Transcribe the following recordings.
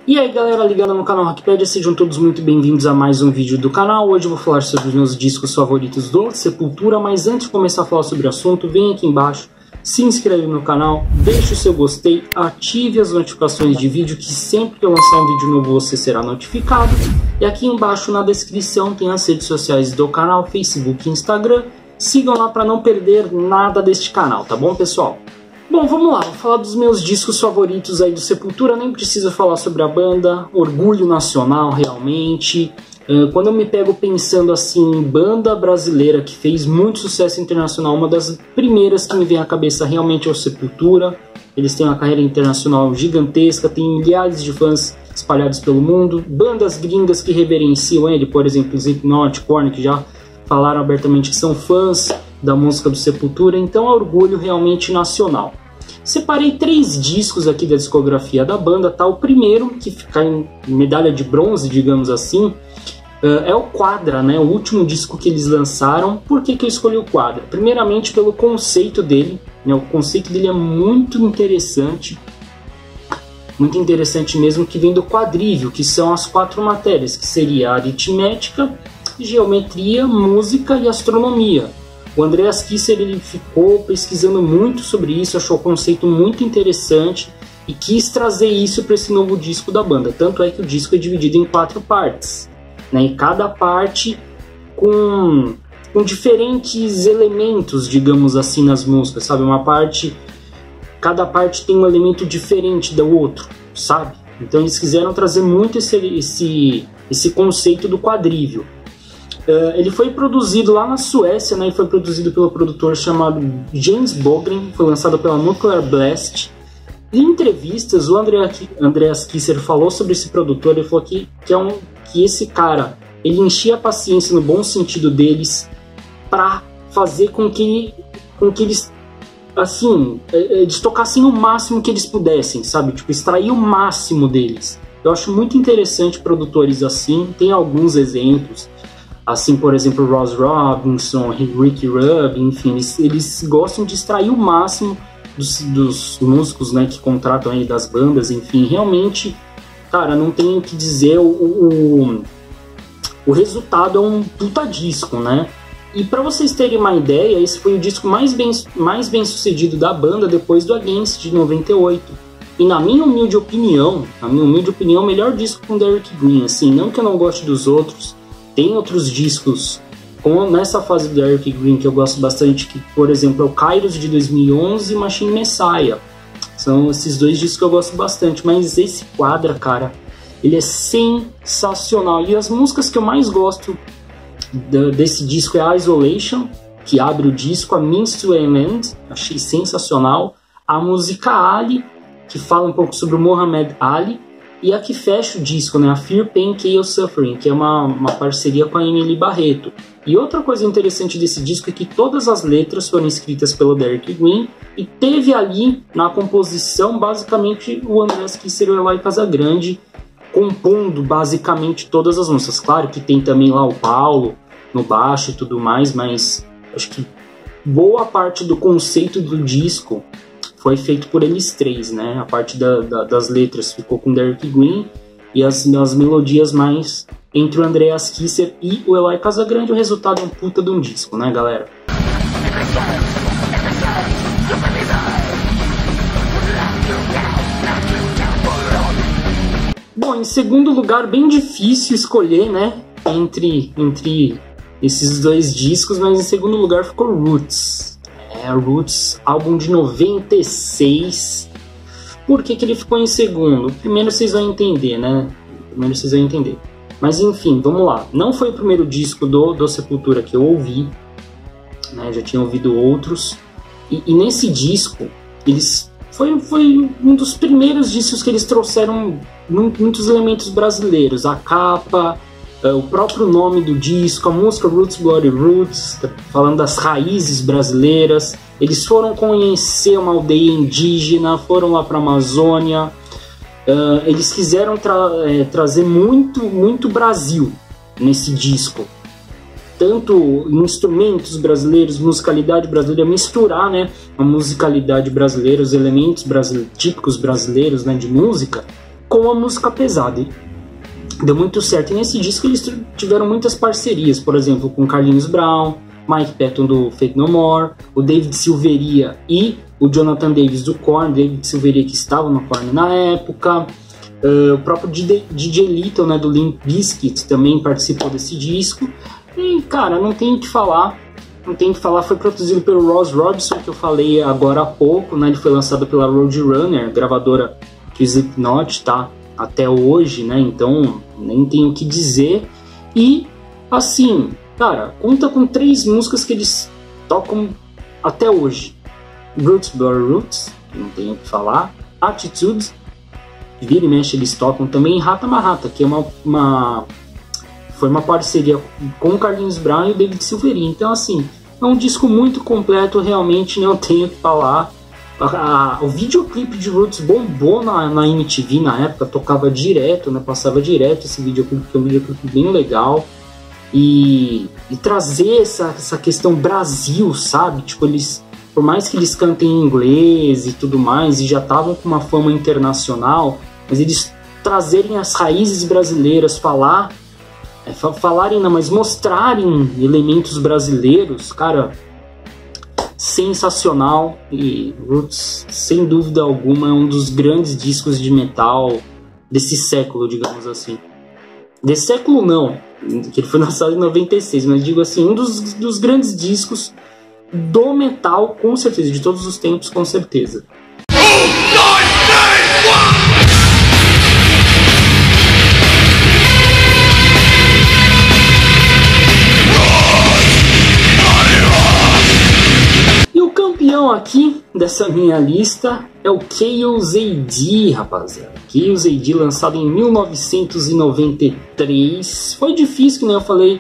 E aí galera ligada no canal Rockpedia, sejam todos muito bem-vindos a mais um vídeo do canal. Hoje eu vou falar sobre os meus discos favoritos do Sepultura, mas antes de começar a falar sobre o assunto, vem aqui embaixo, se inscreve no canal, deixe o seu gostei, ative as notificações de vídeo, que sempre que eu lançar um vídeo novo você será notificado. E aqui embaixo na descrição tem as redes sociais do canal, Facebook e Instagram. Sigam lá para não perder nada deste canal, tá bom pessoal? Bom, vamos lá, vou falar dos meus discos favoritos aí do Sepultura, nem preciso falar sobre a banda, orgulho nacional realmente. Quando eu me pego pensando assim em banda brasileira que fez muito sucesso internacional, uma das primeiras que me vem à cabeça realmente é o Sepultura. Eles têm uma carreira internacional gigantesca, tem milhares de fãs espalhados pelo mundo, bandas gringas que reverenciam ele, por exemplo, Slipknot, Korn, que já falaram abertamente que são fãs da música do Sepultura, então é orgulho realmente nacional. Separei 3 discos aqui da discografia da banda, tá? O primeiro, que fica em medalha de bronze, digamos assim, é o Quadra, né? O último disco que eles lançaram. Por que eu escolhi o Quadra? Primeiramente pelo conceito dele, né? O conceito dele é muito interessante mesmo, que vem do quadrívio, que são as 4 matérias, que seria aritmética, geometria, música e astronomia. O Andreas Kisser ele ficou pesquisando muito sobre isso, achou o conceito muito interessante e quis trazer isso para esse novo disco da banda. Tanto é que o disco é dividido em 4 partes, né? E cada parte com diferentes elementos, digamos assim, nas músicas, sabe? Cada parte tem um elemento diferente do outro, sabe? Então eles quiseram trazer muito esse conceito do quadrívio. Ele foi produzido lá na Suécia, né, e foi produzido pelo produtor chamado James Bogren, foi lançado pela Nuclear Blast. Em entrevistas, o Andreas Kisser falou sobre esse produtor. Ele falou que esse cara ele enchia a paciência no bom sentido deles para fazer com que eles assim, eles tocassem o máximo que eles pudessem, sabe? Tipo, extrair o máximo deles. Eu acho muito interessante produtores assim, tem alguns exemplos. Assim, por exemplo, Ross Robinson, Rick Rubin, enfim, eles gostam de extrair o máximo dos músicos, né, que contratam aí das bandas, enfim, realmente, cara, não tenho o que dizer, o resultado é um puta disco, né? E pra vocês terem uma ideia, esse foi o disco mais bem sucedido da banda depois do Against de 98. E na minha humilde opinião, o melhor disco com o Derek Green, assim, não que eu não goste dos outros. Tem outros discos nessa fase do Derek Green que eu gosto bastante, que, por exemplo, é o Kairos de 2011 e Machine Messiah. São esses 2 discos que eu gosto bastante, mas esse Quadra, cara, ele é sensacional. E as músicas que eu mais gosto desse disco é a Isolation, que abre o disco, a Means to an End, achei sensacional. A música Ali, que fala um pouco sobre o Muhammad Ali. E a que fecha o disco, né? A Fear, Pain, Chaos, Suffering, que é uma parceria com a Emily Barreto. E outra coisa interessante desse disco é que todas as letras foram escritas pelo Derek Green e teve ali na composição basicamente o Andreas Kisser e o Eloy Casagrande compondo basicamente todas as músicas. Claro que tem também lá o Paulo no baixo e tudo mais, mas acho que boa parte do conceito do disco foi feito por eles 3, né? A parte das letras ficou com Derek Green e as melodias mais entre o Andreas Kisser e o Eloy Casagrande. O resultado é um puta de um disco, né, galera? Bom, em segundo lugar, bem difícil escolher, né? Entre esses 2 discos, mas em segundo lugar ficou Roots. Roots, álbum de 96. Por que ele ficou em segundo? Primeiro vocês vão entender, né? Mas enfim, vamos lá. Não foi o primeiro disco do Sepultura que eu ouvi, né? Já tinha ouvido outros. E nesse disco, foi um dos primeiros discos que eles trouxeram muitos elementos brasileiros. A capa, o próprio nome do disco, a música Roots Bloody Roots, falando das raízes brasileiras. Eles foram conhecer uma aldeia indígena, foram lá para a Amazônia. Eles quiseram trazer muito Brasil nesse disco. Tanto instrumentos brasileiros, musicalidade brasileira, misturar, né, a musicalidade brasileira, os elementos típicos brasileiros, né, de música, com a música pesada. Deu muito certo. E nesse disco eles tiveram muitas parcerias, por exemplo, com Carlinhos Brown, Mike Patton do Faith No More, o David Silveria e o Jonathan Davis do Korn, David Silveria que estava no Korn na época, o próprio DJ Little, né, do Limp Bizkit também participou desse disco. E cara, não tem o que falar, foi produzido pelo Ross Robinson, que eu falei agora há pouco, né, ele foi lançado pela Roadrunner, gravadora que o Slipknot tá até hoje, né, então nem tenho o que dizer. E assim, cara, conta com 3 músicas que eles tocam até hoje: Roots Blur Roots, que não tenho o que falar, Attitude, vira e mexe eles tocam também, Rata Marrata, que é foi uma parceria com o Carlinhos Brown e o David Silveria. Então assim, é um disco muito completo, realmente não tenho o que falar. O videoclipe de Roots bombou na MTV na época, tocava direto, né, passava direto esse videoclipe, que é um videoclipe bem legal. E trazer essa questão Brasil, sabe? Tipo, eles, por mais que eles cantem em inglês e tudo mais, e já estavam com uma fama internacional, mas eles trazerem as raízes brasileiras, falarem não, mas mostrarem elementos brasileiros, cara, sensacional. E Roots, sem dúvida alguma, é um dos grandes discos de metal desse século, digamos assim. Desse século não, que ele foi lançado em 96, mas digo assim, um dos grandes discos do metal, com certeza, de todos os tempos, com certeza. E o campeão aqui dessa minha lista é o Chaos AD, rapaziada. Chaos AD, lançado em 1993. Foi difícil, que nem eu falei,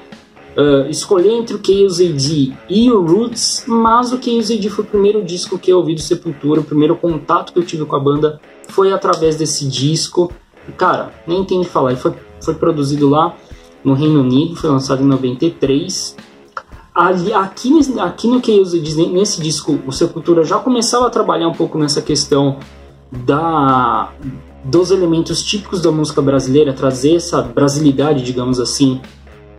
escolher entre o Chaos AD e o Roots, mas o Chaos AD foi o primeiro disco que eu ouvi do Sepultura, o primeiro contato que eu tive com a banda foi através desse disco. E, cara, nem tem o que falar, foi produzido lá no Reino Unido, foi lançado em 93. Aqui no Chaos AD, nesse disco, o Sepultura já começava a trabalhar um pouco nessa questão dos elementos típicos da música brasileira, trazer essa brasilidade, digamos assim,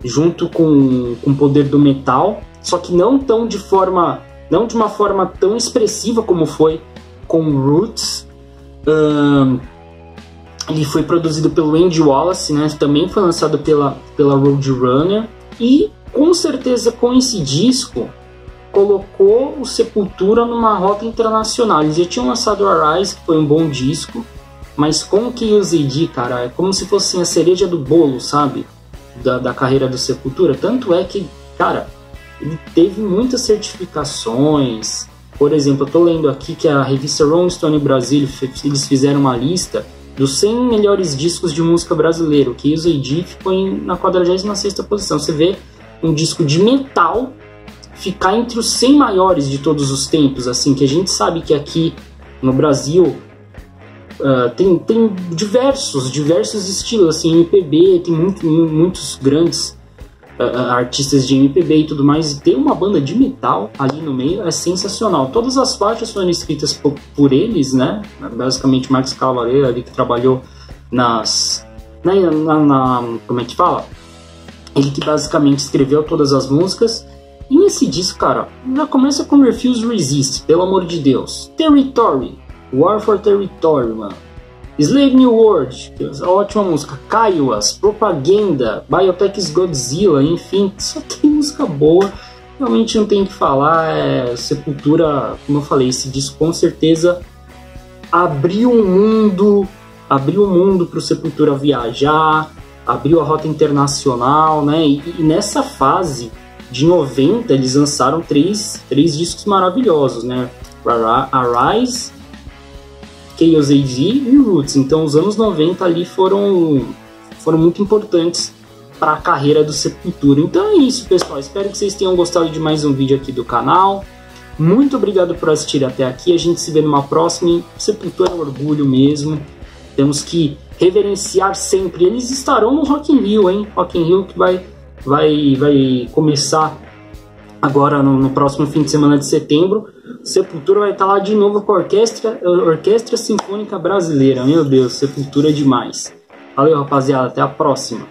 junto com o poder do metal, só que não de uma forma tão expressiva como foi com Roots. Ele foi produzido pelo Andy Wallace, né? Também foi lançado pela Roadrunner, e com certeza com esse disco colocou o Sepultura numa rota internacional. Eles já tinham lançado o Arise, que foi um bom disco, mas com o Chaos AD, cara, é como se fosse a cereja do bolo, sabe? Da carreira do Sepultura. Tanto é que, cara, ele teve muitas certificações. Por exemplo, eu tô lendo aqui que a revista Rolling Stone Brasil, eles fizeram uma lista dos 100 melhores discos de música brasileira. O Chaos AD ficou na 46ª posição. Você vê um disco de metal ficar entre os 100 maiores de todos os tempos, assim, que a gente sabe que aqui no Brasil tem diversos estilos, assim, MPB, tem muitos grandes artistas de MPB e tudo mais, e ter uma banda de metal ali no meio é sensacional. Todas as faixas foram escritas por eles, né? Basicamente Marcos Cavaleira ali, que trabalhou como é que fala? Ele que basicamente escreveu todas as músicas. E nesse disco, cara, já começa com Refuse Resist, pelo amor de Deus. Territory, War for Territory, mano. Slave New World, que é uma ótima música. Kaiwas, Propaganda, Biotech's Godzilla, enfim, só tem música boa. Realmente não tem o que falar. Sepultura, como eu falei, esse disco com certeza abriu o mundo pro Sepultura viajar, abriu a rota internacional, né? E nessa fase de 90 eles lançaram três discos maravilhosos, né? Arise, Chaos AD e Roots. Então os anos 90 ali foram muito importantes para a carreira do Sepultura. Então é isso, pessoal, espero que vocês tenham gostado de mais um vídeo aqui do canal. Muito obrigado por assistir até aqui, a gente se vê numa próxima. Sepultura é um orgulho mesmo, temos que reverenciar sempre. Eles estarão no Rock in Rio, hein? Rock in Rio que vai começar agora no próximo fim de semana de setembro. Sepultura vai estar lá de novo com a Orquestra Sinfônica Brasileira. Meu Deus, Sepultura é demais. Valeu, rapaziada, até a próxima.